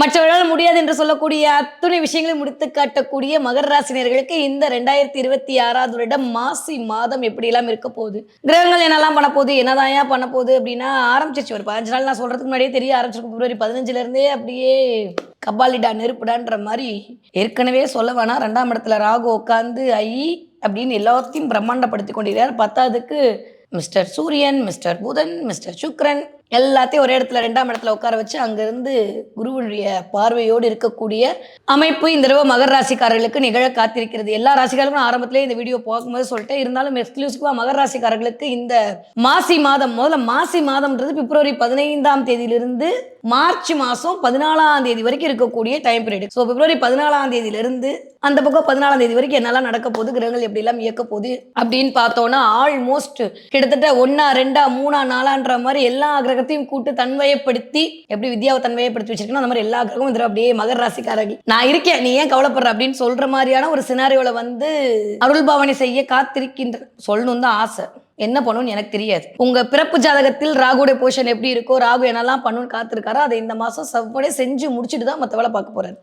மற்றவர்களால் முடியாது என்று சொல்லக்கூடிய அத்துணை விஷயங்களை முடித்து காட்டக்கூடிய மகர ராசினியர்களுக்கு இந்த 2026வது வருடம் மாசி மாதம் எப்படியெல்லாம் இருக்க போகுது, கிரகங்கள் என்னெல்லாம் பண்ண போகுது, என்னதான் பண்ண போகுது அப்படின்னா ஆரம்பிச்சிச்சு. ஒரு 15 நாள் நான் சொல்றதுக்கு முன்னாடியே தெரிய ஆரம்பிச்சிருக்கும். பிப்ரவரி 15ல இருந்தே அப்படியே கபாலிடா நெருப்புடான்ற மாதிரி. ஏற்கனவே சொல்ல வேணாம், 2ஆம் இடத்துல ராகு உட்காந்து அப்படின்னு எல்லாத்தையும் பிரம்மாண்டப்படுத்தி கொண்டிருக்கிறார். பத்தாவதுக்கு மிஸ்டர் சூரியன், மிஸ்டர் புதன், மிஸ்டர் சுக்ரன் எல்லாத்தையும் ஒரே இடத்துல 2ஆம் இடத்துல உட்கார வச்சு அங்கிருந்து குருவுடைய பார்வையோடு இருக்கக்கூடிய அமைப்பு இந்த தடவை மகர ராசிக்காரர்களுக்கு நிகழ காத்திருக்கிறது. எல்லா ராசிக்காரர்களும் ஆரம்பத்திலே இந்த வீடியோ பார்க்கும்போது சொல்லிட்டேன். இருந்தாலும் எக்ஸ்க்ளூசிவா மகர ராசிக்காரர்களுக்கு இந்த மாசி மாதம், முதல்ல மாசி மாதம்ன்றது பிப்ரவரி 15ஆம் தேதியிலிருந்து மார்ச் மாதம் 14ஆம் தேதி வரைக்கும் இருக்கக்கூடிய டைம் பீரியட். ஸோ பிப்ரவரி 14ஆம் தேதியிலிருந்து அந்த பக்கம் 14ஆம் தேதி வரைக்கும் என்னெல்லாம் நடக்க போகுது, கிரகங்கள் எப்படி எல்லாம் இயக்க போகுது அப்படின்னு பார்த்தோம்னா ஆல்மோஸ்ட் கிட்டத்தட்ட 1, 2, 3, 4ன்ற மாதிரி எல்லா கிரகத்தையும் கூட்டு தன்மையப்படுத்தி, எப்படி வித்யாவை தன்மையப்படுத்தி வச்சிருக்கணும் அந்த மாதிரி எல்லா கிரகமும் இதில் அப்படியே மகர ராசிக்காரர்கள் நான் இருக்கேன் நீ ஏன் கவலைப்படுற அப்படின்னு சொல்ற மாதிரியான ஒரு சினாரியோல வந்து அருள்பாவனை செய்ய காத்திருக்கின்ற சொல்லணும் தான் ஆசை. என்ன பண்ணுன்னு எனக்கு தெரியாது. உங்க பிறப்பு ஜாதகத்தில் ராகுடைய போஷன் எப்படி இருக்கோ, ராகு என்னெல்லாம் பண்ணுன்னு காத்திருக்காரோ அதை இந்த மாசம் செவ்வனே செஞ்சு முடிச்சுட்டு தான் மற்ற வேலை பார்க்க போறாரு.